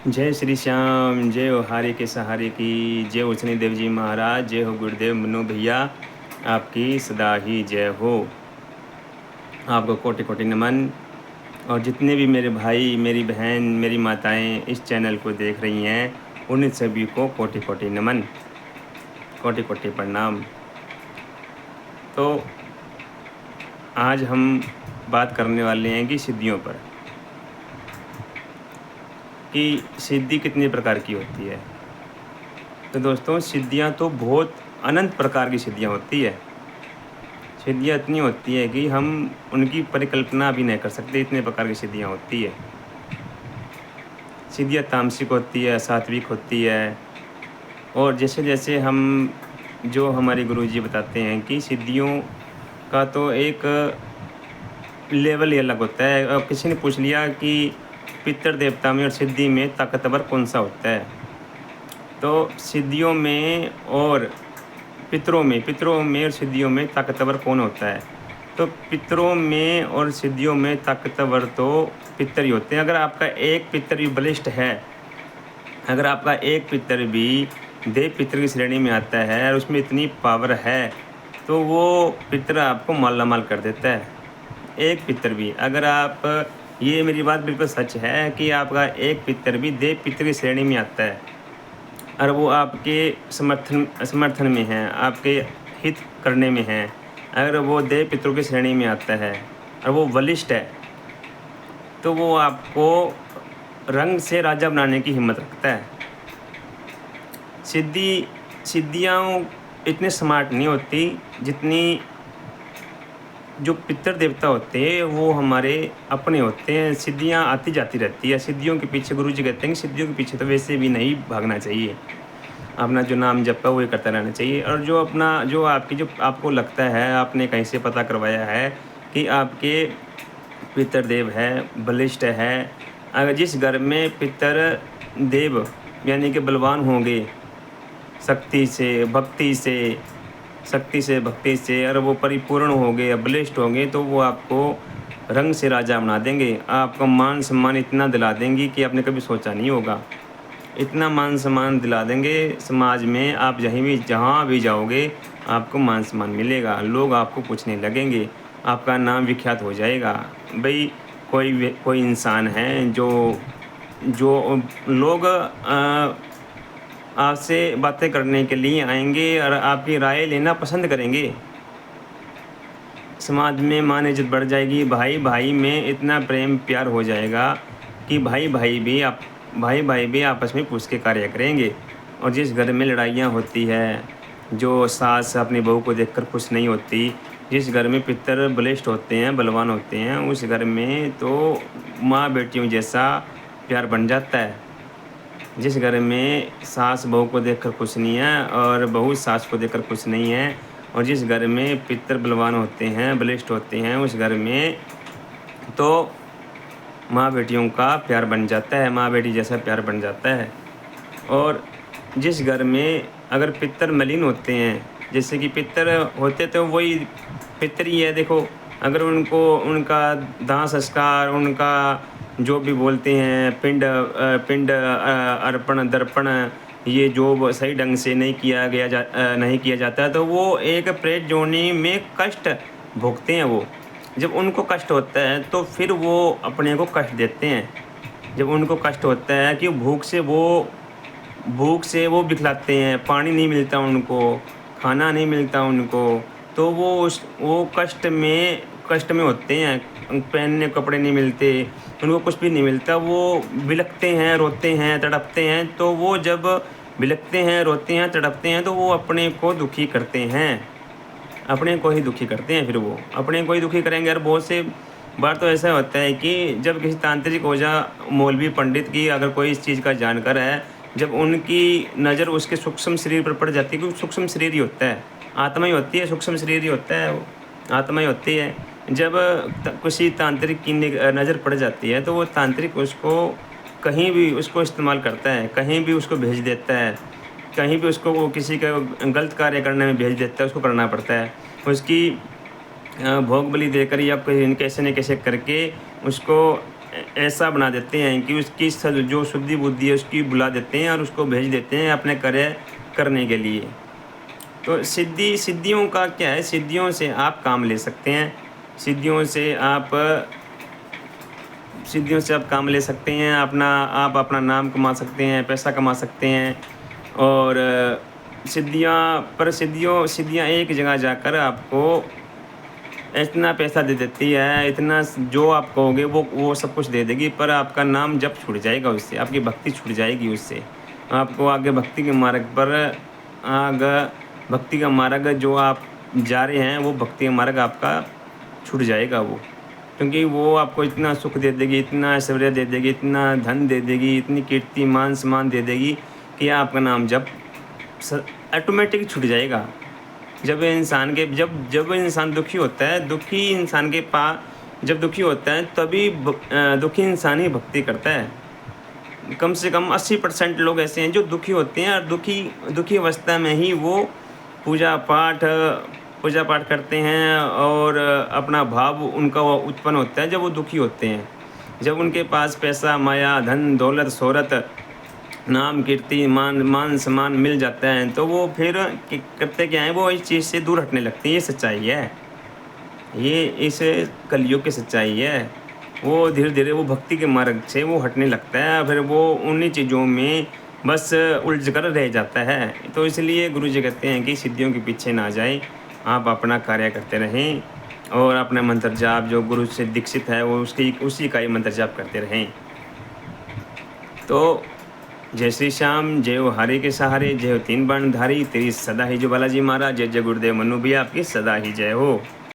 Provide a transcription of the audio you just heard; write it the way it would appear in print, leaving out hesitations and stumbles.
जय श्री श्याम, जय हो हारे के सहारे की, जय हो शनि देव जी महाराज, जय हो गुरुदेव मनु भैया, आपकी सदा ही जय हो। आपको कोटि कोटि नमन। और जितने भी मेरे भाई, मेरी बहन, मेरी माताएं इस चैनल को देख रही हैं, उन सभी को कोटि कोटि नमन, कोटि कोटि प्रणाम। तो आज हम बात करने वाले हैं कि सिद्धियों पर, कि सिद्धि कितने प्रकार की होती है। तो दोस्तों, सिद्धियां तो बहुत अनंत प्रकार की सिद्धियां होती है। सिद्धियां इतनी होती है कि हम उनकी परिकल्पना भी नहीं कर सकते, इतने प्रकार की सिद्धियां होती है। सिद्धियां तामसिक होती है, सात्विक होती है। और जैसे जैसे हम, जो हमारे गुरुजी बताते हैं कि सिद्धियों का तो एक लेवल ही अलग होता है। अब किसी ने पूछ लिया कि पितृ देवता में और सिद्धि में ताकतवर कौन सा होता है, तो सिद्धियों में और पितरों में और सिद्धियों में ताकतवर कौन होता है। तो पितरों में और सिद्धियों में ताकतवर तो पितर ही होते हैं। अगर आपका एक पितर भी बलिष्ठ है, अगर आपका एक पितर भी देव पितर की श्रेणी में आता है और उसमें इतनी पावर है, तो वो पितर आपको माला माल कर देता है। एक पितर भी, अगर आप, ये मेरी बात बिल्कुल सच है कि आपका एक पितर भी देव पितर की श्रेणी में आता है और वो आपके समर्थन में है, आपके हित करने में है, अगर वो देव पितरों की श्रेणी में आता है और वो बलिष्ठ है, तो वो आपको रंग से राजा बनाने की हिम्मत रखता है। सिद्धियाँ इतने स्मार्ट नहीं होती जितनी जो पितर देवता होते हैं वो हमारे अपने होते हैं। सिद्धियाँ आती जाती रहती है। सिद्धियों के पीछे, गुरुजी कहते हैं कि सिद्धियों के पीछे तो वैसे भी नहीं भागना चाहिए, अपना जो नाम जप है वही करता रहना चाहिए। और जो अपना, जो आपको लगता है, आपने कहीं से पता करवाया है कि आपके पितृदेव है, बलिष्ठ है, अगर जिस घर में पितर देव यानी कि बलवान होंगे, शक्ति से भक्ति से और वो परिपूर्ण होंगे या बलिष्ठ होंगे, तो वो आपको रंग से राजा बना देंगे। आपका मान सम्मान इतना दिला देंगी कि आपने कभी सोचा नहीं होगा। इतना मान सम्मान दिला देंगे समाज में, आप जहाँ भी जाओगे आपको मान सम्मान मिलेगा, लोग आपको पूछने लगेंगे, आपका नाम विख्यात हो जाएगा। भाई, कोई इंसान है जो जो लोग आपसे बातें करने के लिए आएंगे और आपकी राय लेना पसंद करेंगे। समाज में मान इज़्ज़त बढ़ जाएगी, भाई भाई में इतना प्रेम प्यार हो जाएगा कि भाई भाई भी आपस में पूछ के कार्य करेंगे। और जिस घर में लड़ाइयाँ होती है, जो सास अपनी बहू को देखकर खुश नहीं होती, जिस घर में पितर बलिष्ठ होते हैं, बलवान होते हैं, उस घर में तो माँ बेटियों जैसा प्यार बन जाता है। जिस घर में सास बहू को देखकर खुश नहीं है और बहू सास को देखकर खुश नहीं है, और जिस घर में पितर बलवान होते हैं, बलिष्ठ होते हैं, उस घर में तो माँ बेटियों का प्यार बन जाता है, माँ बेटी जैसा प्यार बन जाता है। और जिस घर में अगर पितर मलिन होते हैं, जैसे कि पितर होते तो वही पितर ही है। देखो, अगर उनका दाह संस्कार, उनका जो भी बोलते हैं पिंड अर्पण दर्पण, ये जो सही ढंग से नहीं किया जाता, तो वो एक प्रेत योनि में कष्ट भोगते हैं। वो जब उनको कष्ट होता है तो फिर वो अपने को कष्ट देते हैं। जब उनको कष्ट होता है कि भूख से वो बिखलाते हैं, पानी नहीं मिलता उनको, खाना नहीं मिलता उनको, तो वो कष्ट में होते हैं, पहनने कपड़े नहीं मिलते, उनको कुछ भी नहीं मिलता, वो बिलखते हैं, रोते हैं, तड़पते हैं। तो वो जब बिलखते हैं, रोते हैं, तड़पते हैं, तो वो अपने को दुखी करते हैं, अपने को ही दुखी करते हैं। फिर वो अपने को ही दुखी करेंगे। और बहुत से बार तो ऐसा होता है कि जब किसी तांत्रिक ओझा, मौलवी, पंडित की अगर कोई इस चीज़ का जानकार है, जब उनकी नज़र उसके सूक्ष्म शरीर पर पड़ जाती है, क्योंकि सूक्ष्म शरीर ही होता है, आत्मा ही होती है, सूक्ष्म शरीर ही होता है, आत्मा ही होती है। जब किसी तांत्रिक की नज़र पड़ जाती है, तो वो तांत्रिक उसको कहीं भी उसको इस्तेमाल करता है, कहीं भी उसको भेज देता है, कहीं भी उसको वो किसी का गलत कार्य करने में भेज देता है, उसको करना पड़ता है। उसकी भोग बलि देकर या कैसे न कैसे करके उसको ऐसा बना देते हैं कि उसकी जो शुद्धि बुद्धि है उसकी बुला देते हैं और उसको भेज देते हैं अपने कार्य करने के लिए। तो सिद्धियों का क्या है, सिद्धियों से आप काम ले सकते हैं, सिद्धियों से आप काम ले सकते हैं, आप अपना नाम कमा सकते हैं, पैसा कमा सकते हैं। और सिद्धियाँ एक जगह जाकर आपको इतना पैसा दे देती है, इतना जो आप कहोगे वो सब कुछ दे देगी, पर आपका नाम जब छूट जाएगा उससे, आपकी भक्ति छूट जाएगी उससे। आपको आगे भक्ति के मार्ग पर भक्ति का मार्ग जो आप जा रहे हैं वो भक्ति का मार्ग आपका छूट जाएगा वो, क्योंकि वो आपको इतना सुख दे देगी, इतना ऐश्वर्य दे देगी, इतना धन दे देगी, इतनी कीर्ति मान सम्मान दे देगी कि आपका नाम जब ऑटोमेटिक छूट जाएगा। जब इंसान दुखी होता है, जब दुखी होता है तभी दुखी इंसान ही भक्ति करता है। कम से कम 80% लोग ऐसे हैं जो दुखी होते हैं और दुखी अवस्था में ही वो पूजा पाठ करते हैं और अपना भाव उनका उत्पन्न होता है जब वो दुखी होते हैं। जब उनके पास पैसा, माया, धन, दौलत, शोहरत, नाम, कीर्ति, मान सम्मान मिल जाता है तो वो फिर करते क्या है, वो इस चीज़ से दूर हटने लगते हैं। ये सच्चाई है, ये इस कलयुग की सच्चाई है। वो धीरे धीरे वो भक्ति के मार्ग से वो हटने लगता है, फिर वो उन्हीं चीज़ों में बस उलझ कर रह जाता है। तो इसलिए गुरु जी कहते हैं कि सिद्धियों के पीछे ना जाएं, आप अपना कार्य करते रहें और अपना मंत्र जाप जो गुरु से दीक्षित है वो उसी का ही मंत्र जाप करते रहें। तो जय श्री श्याम, जय हो हरि के सहारे, जय हो तीन बाणधारी, तेरी सदा ही जो बालाजी महाराज, जय जय गुरुदेव मनु भैया, आपकी सदा ही जय हो।